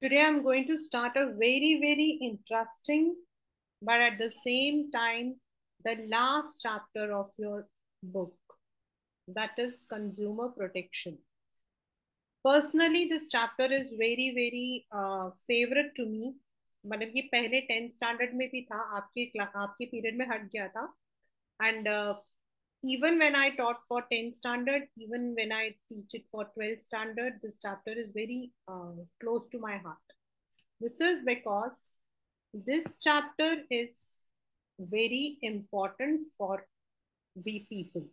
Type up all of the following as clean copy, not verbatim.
Today I'm going to start a very interesting, but at the same time, the last chapter of your book, that is consumer protection. Personally, this chapter is very favorite to me. मतलब ये पहले 10th standard में भी था, आपके period में हट गया था. And even when I taught for 10th standard, even when I teach it for 12th standard, this chapter is very close to my heart. This is because this chapter is very important for we people.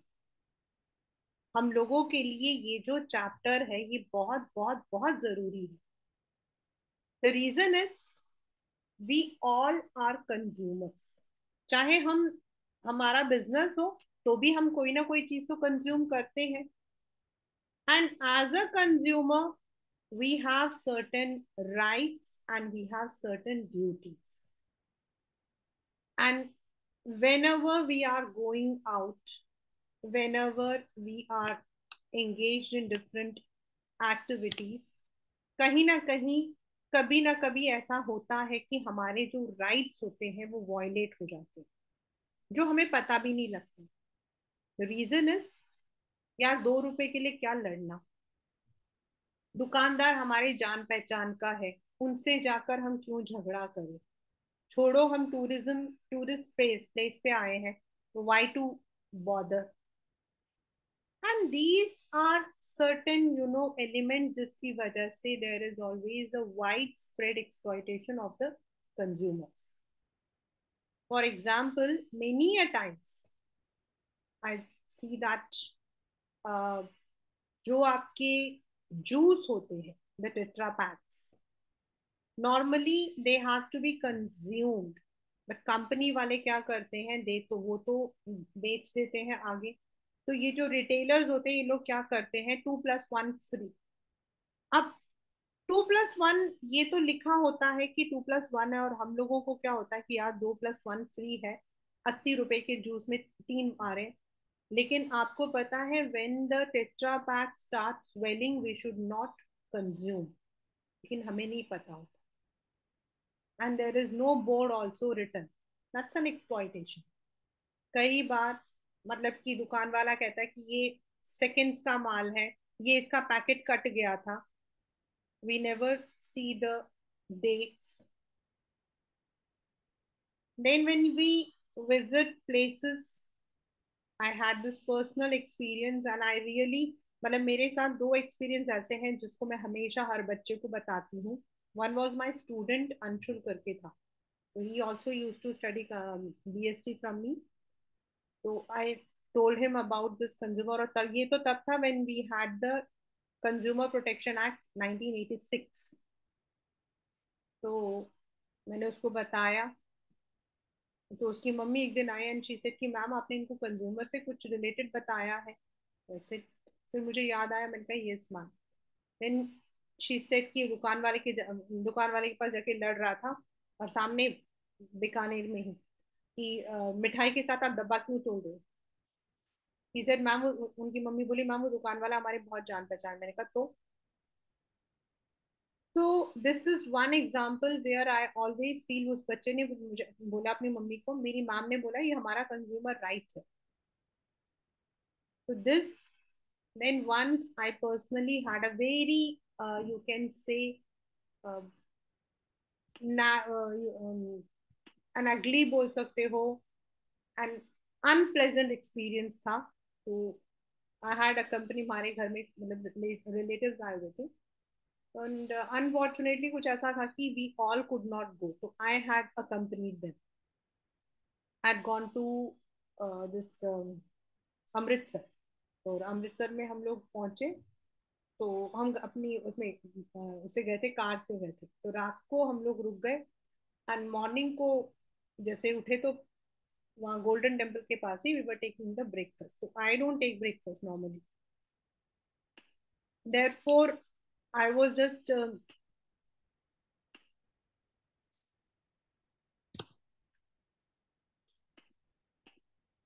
हम लोगों के लिए ये जो chapter है ये बहुत बहुत बहुत जरूरी है. The reason is we all are consumers. चाहे हम हमारा बिजनेस हो तो भी हम कोई ना कोई चीज तो कंज्यूम करते हैं. And as a consumer we have certain rights and we have certain duties. And whenever we are going out, whenever we are engaged in different activities, कहीं ना कहीं कभी ना कभी ऐसा होता है कि हमारे जो राइट्स होते हैं वो वॉयलेट हो जाते हैं, जो हमें पता भी नहीं लगता. रीजन इज, यार 2 रुपए के लिए क्या लड़ना. दुकानदार हमारे जान पहचान का है, उनसे जाकर हम क्यों झगड़ा करें. छोड़ो, हम टूरिस्ट प्लेस पे आए हैं, तो why to bother. And these are certain elements जिसकी वजह से there is always a wide spread exploitation of the consumers. For example, many a times I see that जो आपके जूस होते हैं, the tetra packs, normally they have to be consumed. But company वाले क्या करते हैं, दे तो वो तो बेच देते हैं आगे. तो ये जो रिटेलर्स होते हैं ये लोग क्या करते हैं, 2+1 फ्री. अब 2+1 ये तो लिखा होता है कि 2+1 है, और हम लोगों को क्या होता है कि यार 2+1 फ्री है, 80 रुपए के जूस में 3 आ रहे हैं. लेकिन आपको पता है, when the tetra pack start swelling we should not consume. लेकिन हमें नहीं पता होता. And there is no board also return. That's an exploitation. कई बार मतलब कि दुकान वाला कहता है कि ये सेकंड्स का माल है, ये इसका पैकेट कट गया था. We never see the dates. Then when we visit places, I had this personal experience and I really, मतलब मेरे साथ 2 एक्सपीरियंस ऐसे हैं जिसको मैं हमेशा हर बच्चे को बताती हूँ. One was my student, Anshul करके था. तो he also use to study BST from me. तो I told him about this consumer. और तब ये तो तब था when we had the consumer protection act 1986. तो मैंने उसको बताया. तो उसकी मम्मी एक दिन आई एंड शी सेड कि मैम आपने इनको कंज्यूमर से कुछ रिलेटेड बताया है वैसे. फिर मुझे याद आया, मैंने कहा yes ma'am. Then she said कि दुकान वाले के पास जाके लड़ रहा था, और सामने बीकानेर में ही, कि मिठाई के साथ आप डब्बा क्यों तोड़ रहे हो. ही सेड मैम, उनकी मम्मी बोली मैम वो दुकान वाला हमारे बहुत जान पहचान. मैंने कहा तो this is one example where I always feel. उस बच्चे ने मुझे बोला, अपनी मम्मी को, मेरी मैम ने बोला ये हमारा कंज्यूमर राइट है. तो this, then once I personally had a very you can say uh, an ugly बोल सकते हो, an unpleasant experience था. तो I had a company, हमारे घर में मतलब रिलेटिव्स आए हुए थे. एंड अनफॉर्चुनेटली कुछ ऐसा था कि we all could not go. तो I had accompanied them. had gone to this Amritsar. और अमृतसर में हम लोग पहुंचे. तो हम अपनी उसमें उसे गए थे, कार से गए थे. तो रात को हम लोग रुक गए. एंड मॉर्निंग को जैसे उठे तो वहाँ गोल्डन टेम्पल के पास ही we were taking the breakfast. तो I don't take breakfast normally. Therefore I was just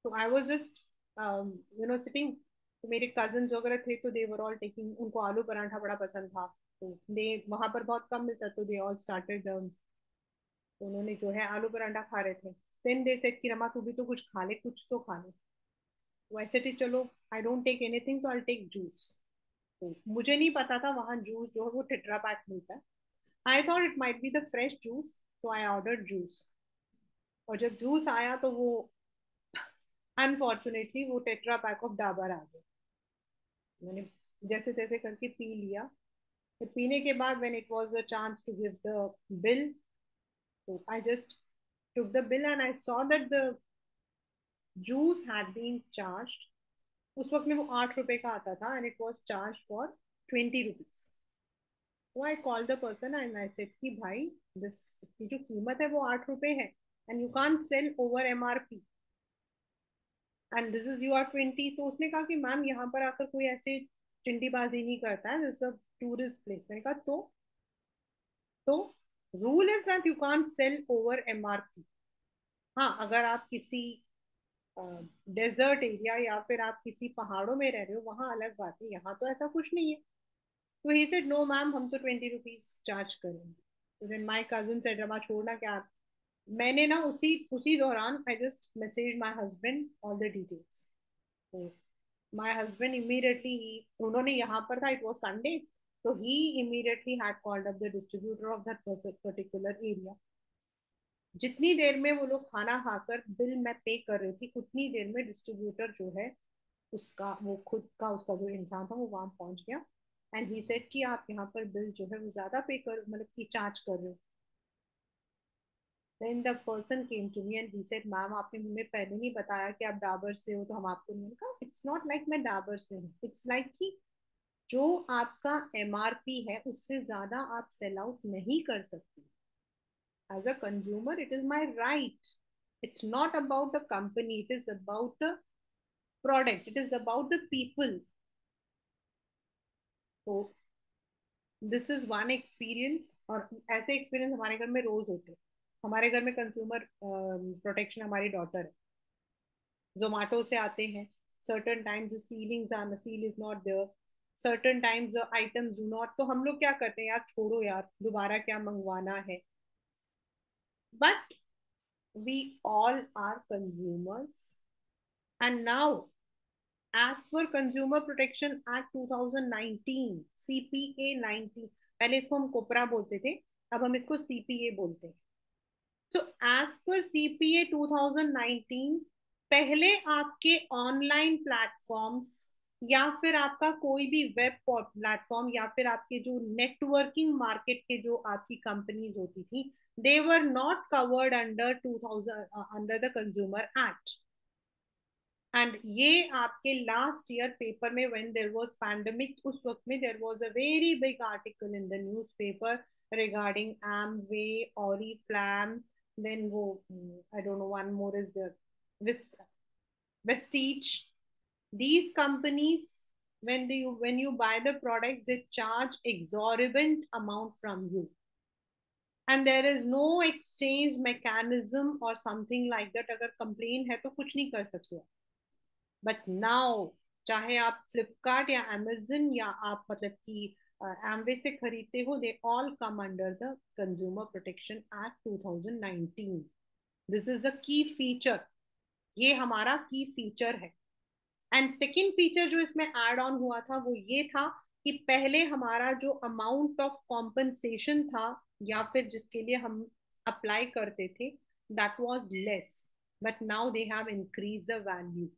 तो आई वाज जस्ट सिटिंग. तो मेरे कजन्स वगैरह थे तो दे वर ऑल टेकिंग, उनको आलू पराठा बड़ा पसंद था. तो दे वहां पर बहुत कम मिलता, तो दे ऑल स्टार्टेड, तो उन्होंने जो है आलू परांठा खा रहे थे। देन दे सेड कि रमा तू भी तो कुछ खा ले, कुछ तो खा ले। तो ऐसे थी, चलो आई डोंट टेक एनीथिंग, तो आई टेक जूस। तो मुझे नहीं पता था वहां जूस जो है वो टेट्रा पैक मिलता है। I thought it might be the fresh juice, तो आई ऑर्डर जूस। और जब जूस आया तो वो अनफॉर्चुनेटली वो टेट्रा पैक ऑफ डाबर आ गया। मैंने जैसे तैसे करके पी लिया। फिर पीने के बाद when it was a chance to give the bill, तो I just took the bill and I saw that the juice had been charged. उस वक्त में वो 8 रुपए का आता था and it was charged for 20 rupees. तो I call the person and I said कि भाई दिस, इसकी जो कीमत है वो 8 रुपए है, and you can't sell over MRP, and this is your 20। तो उसने कहा कि मैम यहाँ पर आकर कोई ऐसे चिंडीबाजी नहीं करता है, दिस अ टूरिस्ट प्लेस। मैंने कहा तो rule is that you can't sell over MRP. हाँ, अगर आप किसी डेजर्ट एरिया या फिर आप किसी पहाड़ों में रह रहे हो वहां अलग बात है, यहाँ तो ऐसा कुछ नहीं है। तो ही सेड नो मैम, हम तो 20 रुपीज चार्ज करेंगे। तो then my cousin said Rama छोड़ना क्या। मैंने ना उसी उसी दौरान I just message my husband all the details. तो माय हस्बैंड इमीडिएटली, उन्होंने यहाँ पर था, इट वाज संडे, तो he immediately had called up the distributor of that particular area. जितनी देर में वो लोग खाना खाकर बिल मैं पे कर रही थी, उतनी देर में डिस्ट्रीब्यूटर जो है उसका, वो खुद का उसका जो इंसान था वो वहां पहुंच गया। एंड ही सेड कि आप यहाँ पर बिल जो है वो ज्यादा पे कर, मतलब कि चार्ज कर रहे हो। Then the person came to me and he said ma'am आपने हमें पहले नहीं बताया कि आप डाबर से हो, तो हम आपको नहीं। कहा इट्स नॉट लाइक मैं डाबर से हूँ, इट्स लाइक कि जो आपका एमआरपी है उससे ज्यादा आप सेल आउट नहीं कर सकते। As a consumer it is my right. It's not about the company, it is about the product, it is about the people. तो दिस इज वन एक्सपीरियंस, और ऐसे एक्सपीरियंस हमारे घर में रोज होते हैं। हमारे घर में कंज्यूमर प्रोटेक्शन, हमारी डॉटर है, जोमेटो से आते हैं। Certain times sealings are, seal is not there, certain times items do not, तो हम लोग क्या करते हैं, यार छोड़ो यार, दोबारा क्या मंगवाना है। But we all are consumers, and now as per consumer protection act 2019, CPA 19, पहले इसको हम कोपरा बोलते थे, अब हम इसको सीपीए बोलते हैं। सो एज पर सीपीए 2019, पहले आपके ऑनलाइन प्लेटफॉर्म्स या फिर आपका कोई भी वेब प्लेटफॉर्म या फिर आपके जो नेटवर्किंग मार्केट के जो आपकी कंपनीज होती थी, they were not covered under 2000, under the consumer act. And ये आपके लास्ट ईयर पेपर में व्हेन देयर वाज पैंडेमिक, उस वक्त में there was a very big article in the newspaper regarding Amway, Oriflame, then वो I don't know one more is there, Vestige. these companies, when you buy the products, they charge exorbitant amount from you, and there is no exchange mechanism or something like that। अगर complain है तो कुछ नहीं कर सकते। But now चाहे आप फ्लिपकार्ट या अमेजन या आप मतलब कि एमवे से खरीदते हो, they all come under the consumer protection act 2019। This is the key feature, ये हमारा की फीचर है। एंड सेकेंड फीचर जो इसमें एड ऑन हुआ था वो ये था कि पहले हमारा जो अमाउंट ऑफ कॉम्पनसेशन था या फिर जिसके लिए हम अप्लाई करते थे, that was less, but now they have increase the value.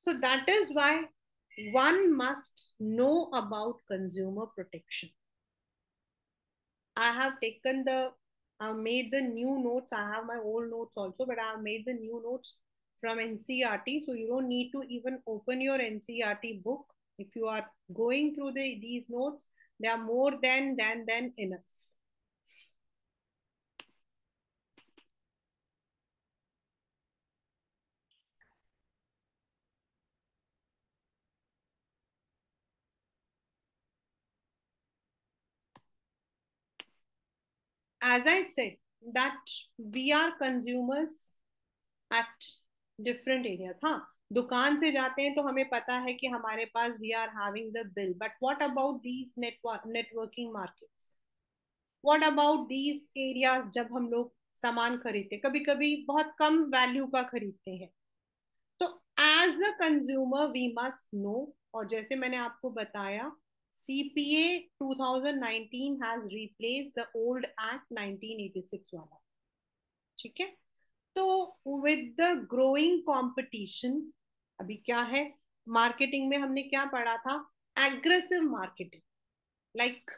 So that is why one must know about consumer protection. I have taken the, I made the new notes. I have my old notes also, but I have made the new notes from NCRT. So you don't need to even open your NCRT book. If you are going through these notes, they are more than enough. As I said, that we are consumers at different areas. हाँ, दुकान से जाते हैं तो हमें पता है कि हमारे पास we are having the bill, but what about these networking markets, what about these areas जब हम लोग सामान खरीदते, कभी कभी बहुत कम वैल्यू का खरीदते हैं। तो as a consumer we must know, और जैसे मैंने आपको बताया, CPA 2019 has replace the old act 1986 वाला। ठीक है। तो विद द ग्रोइंग कंपटीशन, अभी क्या है, मार्केटिंग में हमने क्या पढ़ा था, aggressive marketing. Like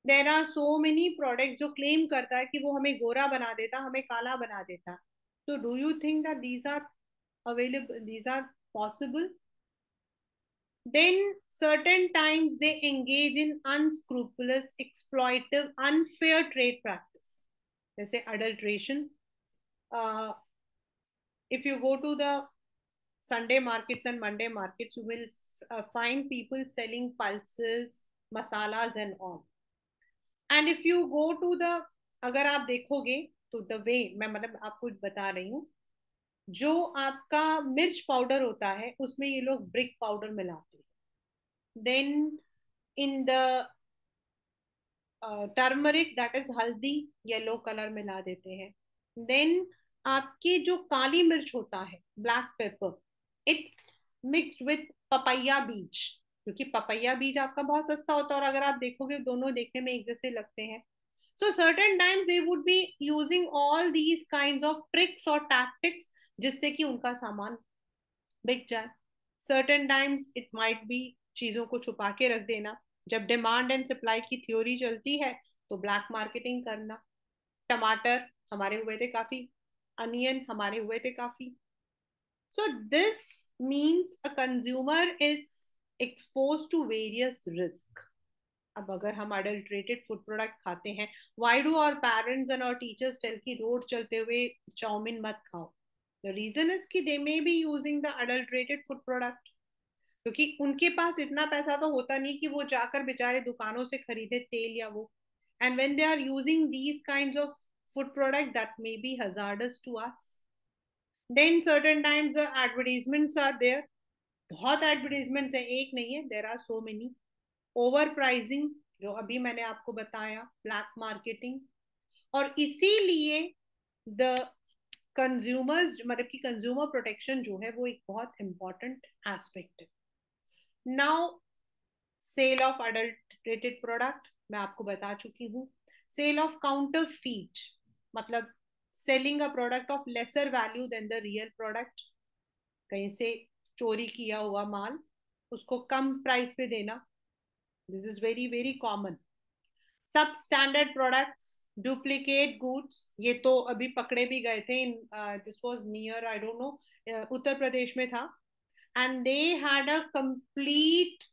there are so many product जो क्लेम करता है कि वो हमें गोरा बना देता, हमें काला बना देता। तो do you think that these are available, these are possible? Then certain times they engage in unscrupulous, exploitive, unfair trade practice, जैसे adulteration. If you go to the Sunday markets and Monday markets, you will find people selling pulses, masalas and all. And if you go to the, अगर आप देखोगे तो the way मैं मतलब आपको बता रही हूँ, जो आपका मिर्च पाउडर होता है उसमें ये लोग ब्रिक पाउडर मिलाते हैं। Then in the turmeric, that is haldi, yellow colour मिला देते हैं। देन आपकी जो काली मिर्च होता है, black pepper, it's mixed with papaya बीज, क्योंकि पपैया बीज आपका बहुत सस्ता होता है, और अगर आप देखोगे दोनों देखने में एक जैसे लगते हैं। So certain times they would be using all these kinds of tricks or tactics जिससे कि उनका सामान बिक जाए। Certain times it might be चीजों को छुपा के रख देना। जब डिमांड एंड सप्लाई की थ्योरी चलती है तो ब्लैक मार्केटिंग करना। टमाटर हमारे हुए थे काफी, अनियन हमारे हुए थे काफी। So this means a consumer is expose to various risk. अब अगर हम अडल्ट्रेटेड फूड प्रोडक्ट खाते हैं, why do our parents and our teachers tell कि रोड चलते हुए चाउमीन मत खाओ? द रीजन इज कि they may be using the adulterated food product, क्योंकि उनके पास इतना पैसा तो होता नहीं कि वो जाकर बेचारे दुकानों से खरीदे तेल या वो। And when they are using these kinds of food product that may be hazardous to us. Then certain times advertisements are there, बहुत एडवर्टीजमेंट्स है, एक नहीं है, there are so many. Over pricing, जो अभी मैंने आपको बताया, ब्लैक मार्केटिंग। और इसीलिए द कंज्यूमर्स, मतलब कि कंज्यूमर प्रोटेक्शन जो है वो एक बहुत इंपॉर्टेंट एस्पेक्ट है। Now sale of adulterated product मैं आपको बता चुकी हूँ। सेल ऑफ काउंटर फीट, मतलब selling a product of lesser value than the real product. कहीं से चोरी किया हुआ माल उसको कम प्राइस पे देना, this is very very common. Substandard products, duplicate goods, ये तो अभी पकड़े भी गए थे। This was near, I don't know, Uttar Pradesh में था। And they had a complete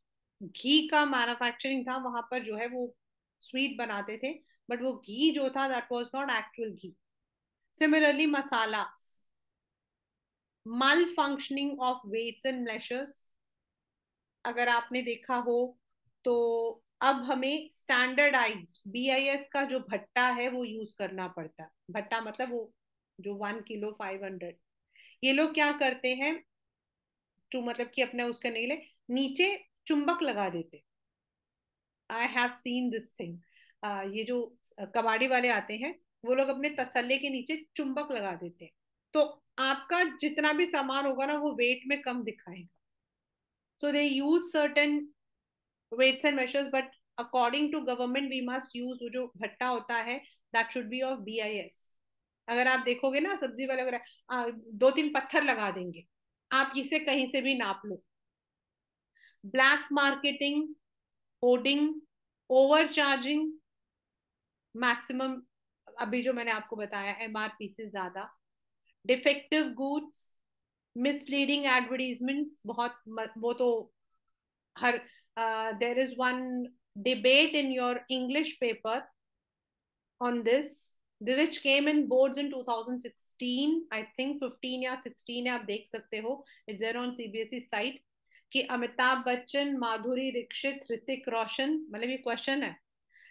घी का मैन्युफैक्चरिंग था वहां पर, जो है वो स्वीट बनाते थे, बट वो घी जो था that was not actual ghee. Similarly masala, malfunctioning of weights and measures, अगर आपने देखा हो तो अब हमें स्टैंडर्डाइज्ड बीआईएस का जो भट्टा है वो यूज करना पड़ता है। भट्टा मतलब वो जो 1 किलो 500, ये लोग क्या करते हैं, टू मतलब कि अपने उसके नहीं ले, नीचे चुंबक लगा देते। आई हैव सीन दिस थिंग। ये जो कबाड़ी वाले आते हैं वो लोग अपने तसल्ले के नीचे चुंबक लगा देते हैं, तो आपका जितना भी सामान होगा ना वो वेट में कम दिखाएगा। So they use certain weights and measures, but according to government we must use वो जो भट्टा होता है that should be of BIS। अगर आप देखोगे ना सब्जी वाले वगैरह 2-3 पत्थर लगा देंगे, आप इसे कहीं से भी नाप लो। Black marketing, hoarding, over charging, maximum अभी जो मैंने आपको बताया एमआरपी से ज्यादा, डिफेक्टिव गुड्स, मिसलीडिंग एडवर्टीजमेंट्स, बहुत वो तो हर there is one debate in your English paper on this, which came in boards in 2016, I think 15 या 16 है, आप देख सकते हो, it's there on CBSE site, कि अमिताभ बच्चन, माधुरी दीक्षित, ऋतिक रोशन, मतलब ये क्वेश्चन है,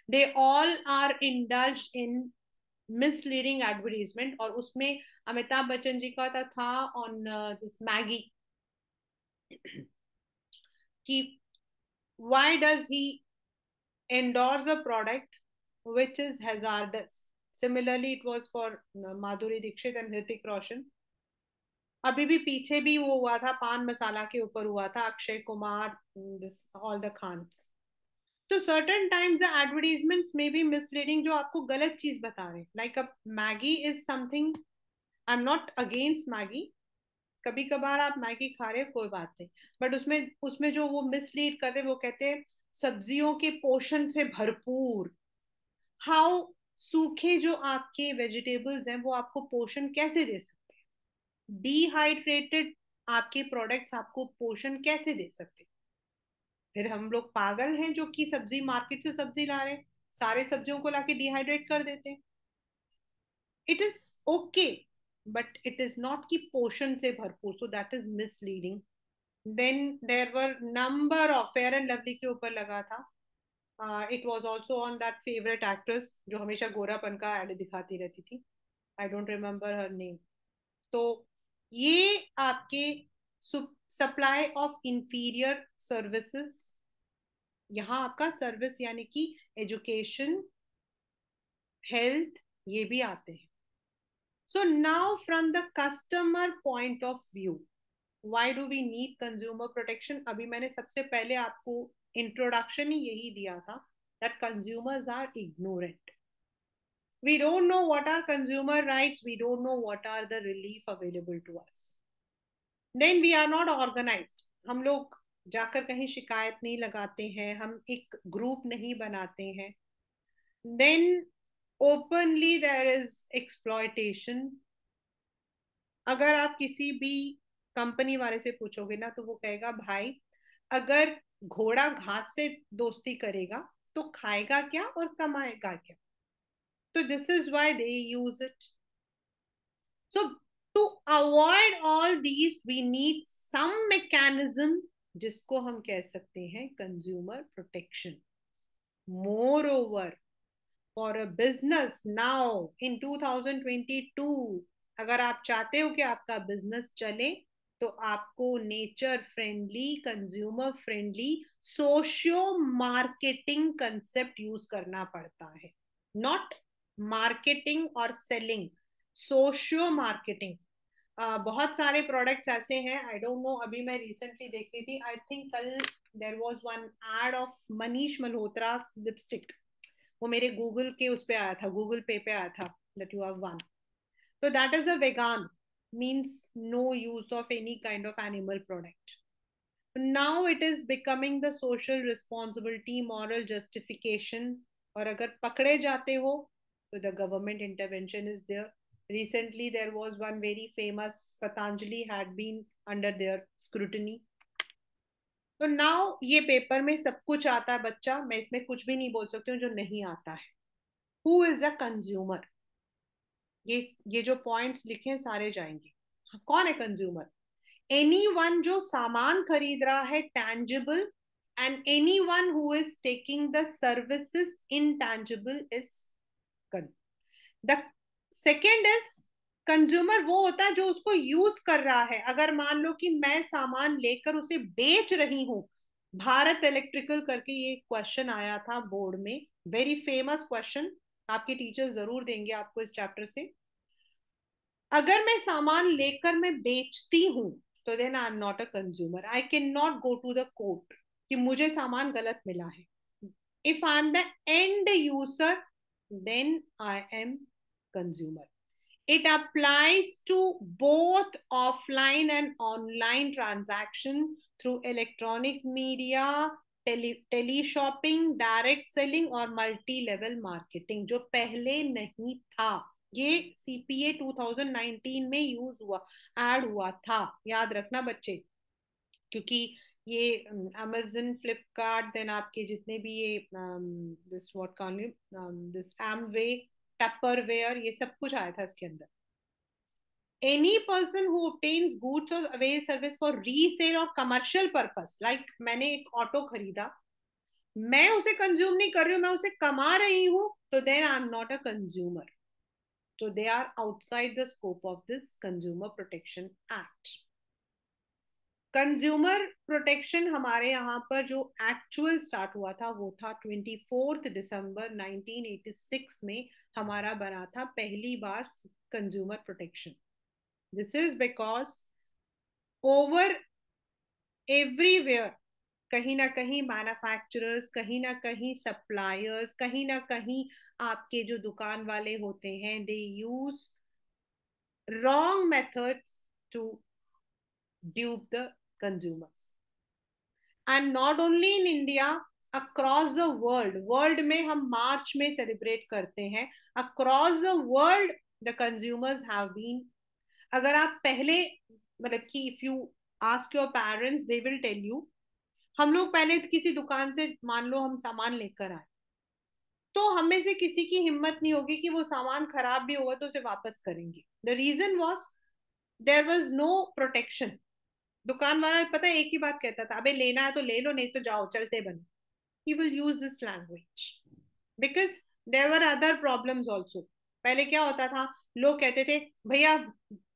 they all are indulged in misleading advertisement। और उसमें अमिताभ बच्चन जी का था ऑन दिस मैगी, कि why does he endorse a product which is hazardous. Similarly, it was for Madhuri Dixit and Hrithik Roshan. अभी भी पीछे भी वो हुआ था, पान मसाला के ऊपर हुआ था, अक्षय कुमार, ऑल द खान्स. तो सर्टन टाइम्स द एडवर्टीजमेंट्स में भी मिसलीडिंग, जो आपको गलत चीज बता रहे हैं. लाइक अब Maggi is something, I am not against Maggi, कभी कभार आप मैगी खा रहे हो कोई बात नहीं, बट उसमें उसमें जो वो मिसलीड करते हैं, वो कहते हैं सब्जियों के पोषण से भरपूर. हाउ, सूखे जो आपके वेजिटेबल्स हैं वो आपको पोषण कैसे दे सकते हैं? डिहाइड्रेटेड आपके प्रोडक्ट्स आपको पोषण कैसे दे सकते हैं? फिर हम लोग पागल हैं जो कि सब्जी मार्केट से सब्जी ला रहे हैं, सारे सब्जियों को लाके डिहाइड्रेट कर देते हैं. It is okay, but it is not कि पोषण से भरपूर, so that is misleading. Then there were number of, Fair and Lovely के ऊपर लगा था. It was also on that favourite actress जो हमेशा गोरापन का एड दिखाती रहती थी. I don't remember her name. तो ये आपके सप्लाई ऑफ इंफीरियर सर्विसेज, यहाँ आपका सर्विस यानी कि एजुकेशन, हेल्थ, ये भी आते हैं. So now from the customer point of view, why do we need consumer protection? अभी मैंने सबसे पहले आपको इंट्रोडक्शन ही यही दिया था, that consumers are ignorant. We don't know what are consumer rights, we don't know what are the relief available to us. Then we are not organized. हम लोग जाकर कहीं शिकायत नहीं लगाते हैं, हम एक ग्रुप नहीं बनाते हैं. Then openly there is exploitation. अगर आप किसी भी कंपनी वाले से पूछोगे ना, तो वो कहेगा भाई अगर घोड़ा घास से दोस्ती करेगा तो खाएगा क्या और कमाएगा क्या? तो this is why they use it. So to avoid all these, we need some mechanism जिसको हम कह सकते हैं consumer protection. Moreover, for a business now in 2022, अगर आप चाहते हो कि आपका बिजनेस चले, तो आपको nature friendly, consumer friendly, socio marketing concept use करना पड़ता है. नॉट मार्केटिंग और सेलिंग, सोशियो मार्केटिंग. बहुत सारे प्रोडक्ट्स ऐसे हैं, आई डोंट नो, अभी मैं रिसेंटली देख रही थी, आई थिंक कल there was one ad of Manish Malhotra lipstick. वो मेरे गूगल के उस पे आया था, गूगल पे पे आया था, दैट यू हैव वन. तो that is a vegan, means no use of any kind of animal product. Now it is becoming the social responsibility, moral justification. और अगर पकड़े जाते हो तो the government intervention is there. Recently, there was one very famous Patanjali had been under their scrutiny. तो now ये paper में सब कुछ आता है बच्चा, मैं इसमें कुछ भी नहीं बोल सकती हूँ जो नहीं आता है. Who is a consumer? ये जो पॉइंट्स लिखे हैं सारे जाएंगे. कौन है कंज्यूमर? एनी वन जो सामान खरीद रहा है tangible, and any one who is taking the services intangible is the second is consumer वो होता है जो उसको यूज कर रहा है. अगर मान लो कि मैं सामान लेकर उसे बेच रही हूं, भारत इलेक्ट्रिकल करके ये क्वेश्चन आया था बोर्ड में, वेरी फेमस क्वेश्चन, आपके टीचर्स जरूर देंगे आपको इस चैप्टर से. अगर मैं सामान लेकर मैं बेचती हूं, तो then I am not a consumer. I can not go to the court कि मुझे सामान गलत मिला है. If I am the end user, then I am consumer. It applies to both offline and online transaction through electronic media, tele shopping, direct selling और multi level marketing, जो पहले नहीं था. ये CPA 2019 में यूज हुआ, ऐड हुआ था, याद रखना बच्चे. क्योंकि ये अमेजन, फ्लिपकार्ट, देन आपके जितने भी ये this what call you, this Amway, Tupperware, ये सब कुछ आया था इसके अंदर. Any person who obtains goods or avail service for resale or commercial purpose, like मैंने एक ऑटो खरीदा, मैं उसे कंज्यूम नहीं कर रही हूँ, मैं उसे कमा रही हूँ, तो then I am not a consumer. तो they are outside the scope of this consumer protection act. Consumer protection हमारे यहाँ पर जो एक्चुअल स्टार्ट हुआ था वो था 24 दिसंबर 1986 में हमारा बना था पहली बार consumer protection. This is because over everywhere कहीं ना कहीं मैन्युफैक्चरर्स, कहीं ना कहीं सप्लायर्स, कहीं ना कहीं आपके जो दुकान वाले होते हैं, they use wrong methods to dupe the consumers. And not only in India, across the world, world में हम मार्च में सेलिब्रेट करते हैं, across the world the consumers have been, अगर आप पहले मतलब कि if you ask your parents they will tell you, हम लोग पहले किसी दुकान से मान लो हम सामान लेकर आए, तो हम में से किसी की हिम्मत नहीं होगी कि वो सामान खराब भी होगा तो उसे वापस करेंगे. The reason was there was no protection. दुकान वाला पता है एक ही बात कहता था, अबे लेना है तो ले लो, नहीं तो जाओ चलते बनो. He will use this language because there were other problems also. पहले क्या होता था, लोग कहते थे भैया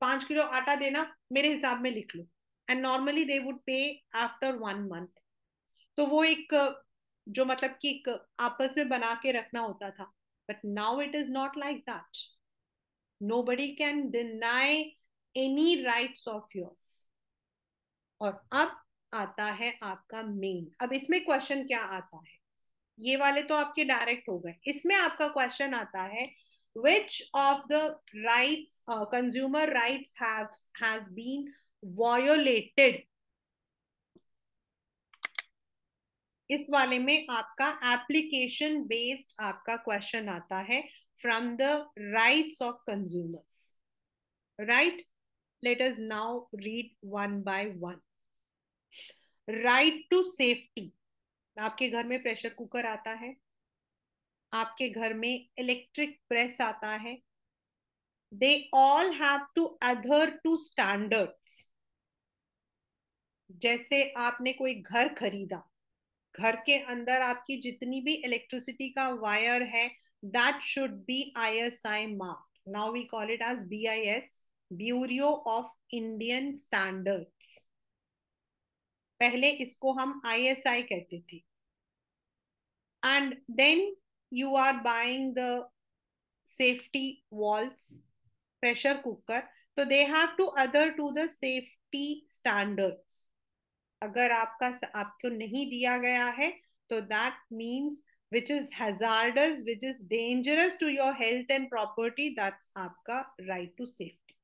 5 किलो आटा देना, मेरे हिसाब में लिख लो, एंड नॉर्मली दे वुड पे आफ्टर 1 मंथ. तो वो एक जो मतलब कि एक आपस में बना के रखना होता था. But now it is not like that. Nobody can deny any rights of yours. और अब आता है आपका मेन. अब इसमें क्वेश्चन क्या आता है, ये वाले तो आपके डायरेक्ट हो गए. इसमें आपका क्वेश्चन आता है, which of the rights consumer rights has been violated. इस वाले में आपका एप्लीकेशन बेस्ड आपका क्वेश्चन आता है from the rights of consumers. Right, let us now read one by one. Right to safety. आपके घर में प्रेशर कुकर आता है, आपके घर में इलेक्ट्रिक प्रेस आता है, they all have to adhere to standards. जैसे आपने कोई घर खरीदा, घर के अंदर आपकी जितनी भी इलेक्ट्रिसिटी का वायर है, that should be ISI mark. Now we call it as BIS, Bureau of Indian Standards. पहले इसको हम ISI कहते थे. And then you are buying the safety walls, pressure cooker, so they have to adhere to the safety standards. अगर आपको नहीं दिया गया है तो that means which is hazardous, which is dangerous to your health and property, that's आपका right to safety.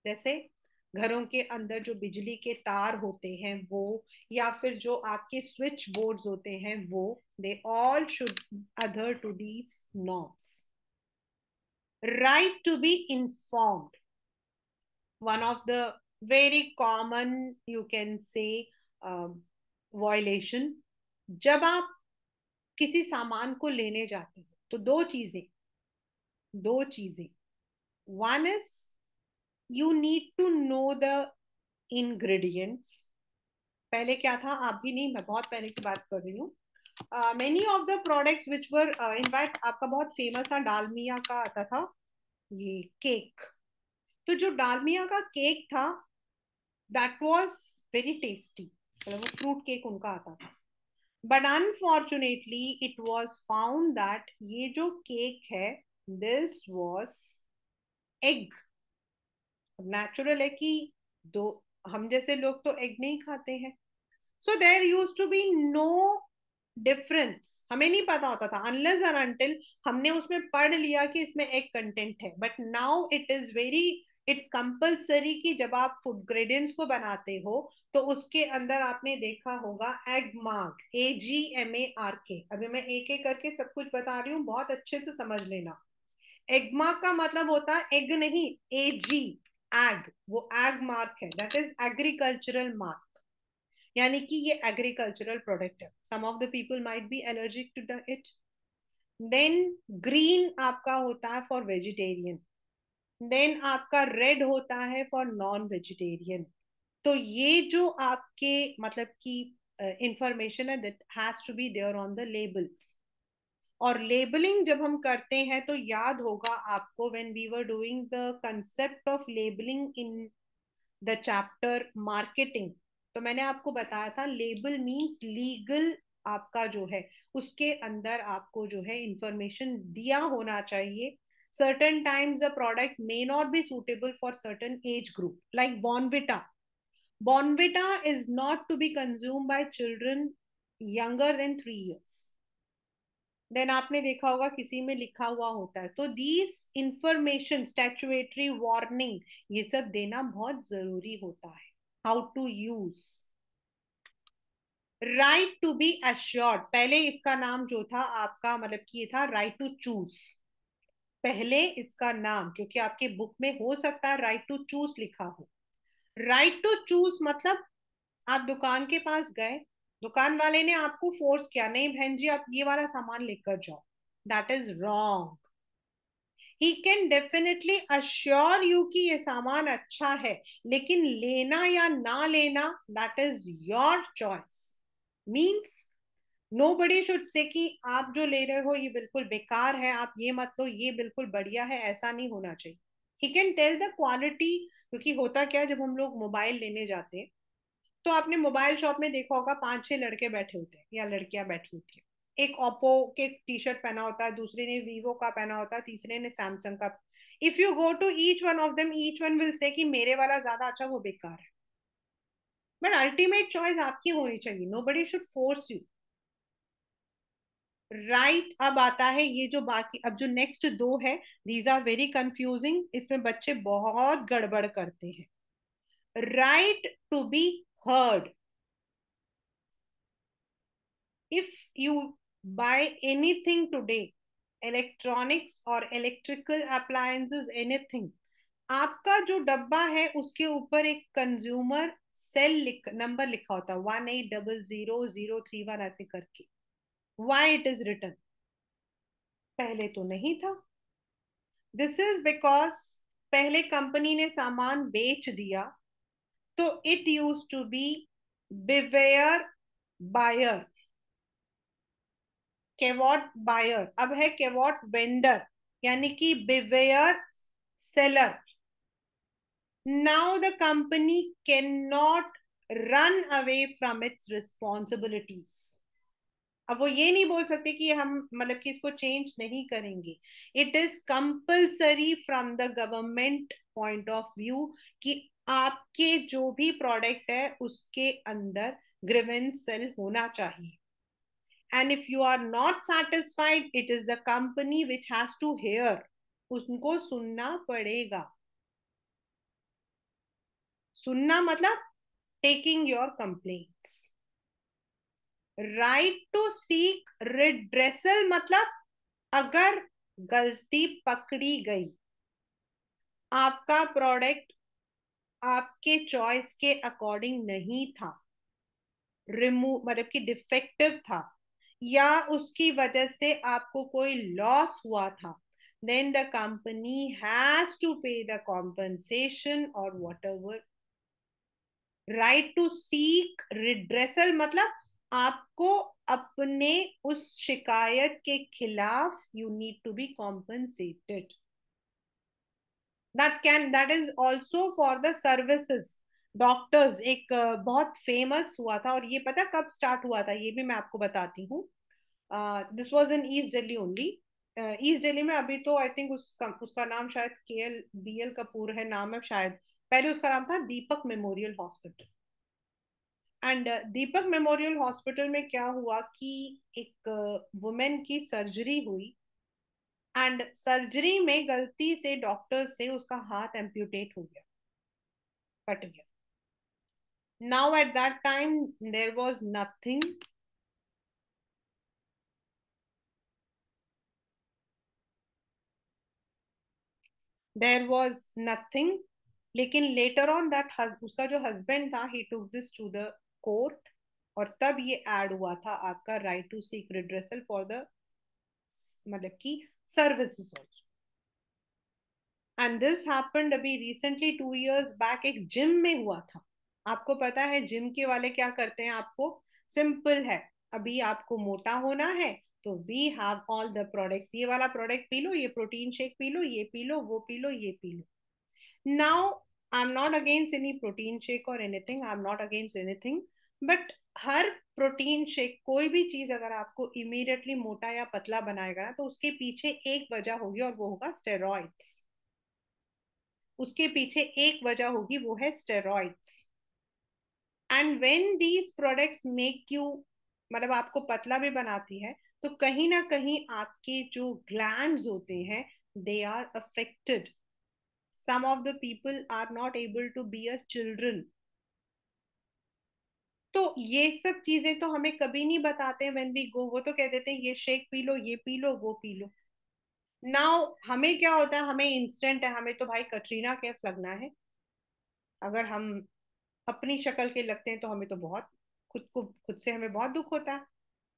जैसे घरों के अंदर जो बिजली के तार होते हैं वो, या फिर जो आपके स्विच बोर्ड्स होते हैं वो, they all should adhere to these norms. Right to be informed. One of the very common you can say violation. जब आप किसी सामान को लेने जाते हो तो दो चीजें. One is you need to know the ingredients. पहले क्या था, आप भी नहीं, मैं बहुत पहले की बात कर रही हूँ. many of the products which were in fact आपका बहुत फेमस था डालमिया का आता था ये केक. तो जो डालमिया का केक था that was very tasty, मतलब वो फ्रूट केक उनका आता था. But unfortunately it was found that ये जो केक है, this was egg. नेचुरल है कि दो हम जैसे लोग तो एग नहीं खाते हैं. So there use to be no difference. हमें नहीं पता होता था अनलेस एंड अनटिल हमने उसमें पढ़ लिया कि इसमें एग कंटेंट है. But now it is very, it's compulsory कि जब आप फूड ग्रेडियंट्स को बनाते हो तो उसके अंदर आपने देखा होगा एग मार्क, AGMARK. अभी मैं एक एक करके सब कुछ बता रही हूँ, बहुत अच्छे से समझ लेना. एग मार्क का मतलब होता है एग नहीं, AG, एग. वो एग मार्क है, दैट इज एग्रीकल्चरल मार्क, यानी कि ये एग्रीकल्चरल प्रोडक्ट है. Some of the people might be allergic to it. Then green आपका होता है फॉर वेजिटेरियन. देन आपका रेड होता है फॉर नॉन वेजिटेरियन. तो ये जो आपके मतलब की इंफॉर्मेशन है that has to be there on the labels. और लेबलिंग जब हम करते हैं तो याद होगा आपको, when we were doing the concept of labelling in the chapter marketing, तो मैंने आपको बताया था लेबल मीन्स लीगल, आपका जो है उसके अंदर आपको जो है इंफॉर्मेशन दिया होना चाहिए. Certain times the product may not be suitable for certain age group, like Bonvita. Bonvita is not to be consumed by children younger than 3 years. Then आपने देखा होगा किसी में लिखा हुआ होता है. तो दीज इंफॉर्मेशन, स्टैचुएटरी वार्निंग, ये सब देना बहुत जरूरी होता है. How to use. Right to be assured, पहले इसका नाम जो था आपका, मतलब कि ये था राइट टू चूज. पहले इसका नाम, क्योंकि आपके बुक में हो सकता है राइट टू चूज लिखा हो. राइट टू चूज मतलब आप दुकान के पास गए, दुकान वाले ने आपको फोर्स किया, नहीं बहन जी आप ये वाला सामान लेकर जाओ. That is wrong. He can definitely assure you कि ये सामान अच्छा है, लेकिन लेना या ना लेना that is your choice. Means nobody should say कि आप जो ले रहे हो ये बिल्कुल बेकार है, आप ये मत लो, ये बिल्कुल बढ़िया है, ऐसा नहीं होना चाहिए. He can tell the quality. क्योंकि होता क्या है, जब हम लोग मोबाइल लेने जाते हैं तो आपने मोबाइल शॉप में देखा होगा 5-6 लड़के बैठे होते हैं या लड़कियां बैठी होती है. एक ओप्पो के टी शर्ट पहना होता है, दूसरे ने वीवो का पहना होता है, तीसरे ने सैमसंग का. If you go to each one of them, each one will say कि मेरे वाला ज्यादा अच्छा, वो बेकार है. बट अल्टीमेट चॉइस आपकी होनी चाहिए. Nobody should force you. Right. अब आता है ये जो बाकी, अब जो नेक्स्ट दो है, दीज आर वेरी कंफ्यूजिंग. इसमें बच्चे बहुत गड़बड़ करते हैं. Right to be heard. if you buy anything today, electronics or electrical appliances, anything, आपका जो डब्बा है उसके ऊपर एक कंज्यूमर सेल नंबर लिखा होता है, 18000031 ऐसे करके. Why it is return? पहले तो नहीं था. दिस इज बिकॉज पहले कंपनी ने सामान बेच दिया, तो it use to be beware buyer, caveat buyer, अब है केवॉट वेंडर, यानी कि beware seller. Now the company can not run away from its responsibilities. अब वो ये नहीं बोल सकते कि हम मतलब कि इसको चेंज नहीं करेंगे. It is compulsory from the government point of view कि आपके जो भी प्रोडक्ट है उसके अंदर ग्रीवेंस सेल होना चाहिए. And if you are not satisfied, it is the company which has to hear. उनको सुनना पड़ेगा. सुनना मतलब taking your complaints. Right to seek redressal मतलब अगर गलती पकड़ी गई, आपका प्रोडक्ट आपके चॉइस के अकॉर्डिंग नहीं था, रिमूव मतलब कि डिफेक्टिव था, या उसकी वजह से आपको कोई लॉस हुआ था, then the company has to pay the compensation or whatever. Right to seek redressal मतलब आपको अपने उस शिकायत के खिलाफ you need to be compensated. That is also for the services. Doctors एक बहुत फेमस हुआ था, और ये पता कब स्टार्ट हुआ था ये भी मैं आपको बताती हूँ. This was in east Delhi only. East Delhi में अभी तो आई थिंक उसका नाम शायद KLBL कपूर है नाम है शायद. पहले उसका नाम था Deepak memorial hospital. And Deepak memorial hospital में क्या हुआ कि एक वुमेन की सर्जरी हुई, एंड सर्जरी में गलती से डॉक्टर से उसका हाथ एम्प्यूटेट हो गया, कट गया. Now at that time there was nothing. There was nothing. लेकिन later on that उसका जो husband था he took this to the court, और तब ये ऐड हुआ था आपका right to seek redressal for the मतलब कि services also. And this happened अभी recently 2 years back, एक जिम में हुआ था. आपको पता है जिम के वाले क्या करते हैं, आपको सिंपल है, अभी आपको मोटा होना है तो we have all the products, ये वाला प्रोडक्ट पी लो, ये प्रोटीन शेक पी लो, ये पी लो, वो पी लो, ये पी लो. Now I am not against any protein shake और anything, I am not against anything, but हर प्रोटीन शेक, कोई भी चीज अगर आपको इमीडिएटली मोटा या पतला बनाएगा ना, तो उसके पीछे एक वजह होगी और वो होगा स्टेरॉइड्स। उसके पीछे एक वजह होगी, वो है steroids. And when these products make you, मतलब आपको पतला भी बनाती है, तो कहीं ना कहीं आपके जो ग्लैंड्स होते हैं, they are affected. Some of the people are not able to be a children. तो ये सब चीजें तो हमें कभी नहीं बताते व्हेन वी गो। वो तो कह देते हैं ये शेक पी लो, ये पी लो, वो पी लो। नाउ हमें क्या होता है, हमें इंस्टेंट है, हमें तो भाई कटरीना कैफ लगना है। अगर हम अपनी शक्ल के लगते हैं तो हमें तो बहुत, खुद से हमें बहुत दुख होता है।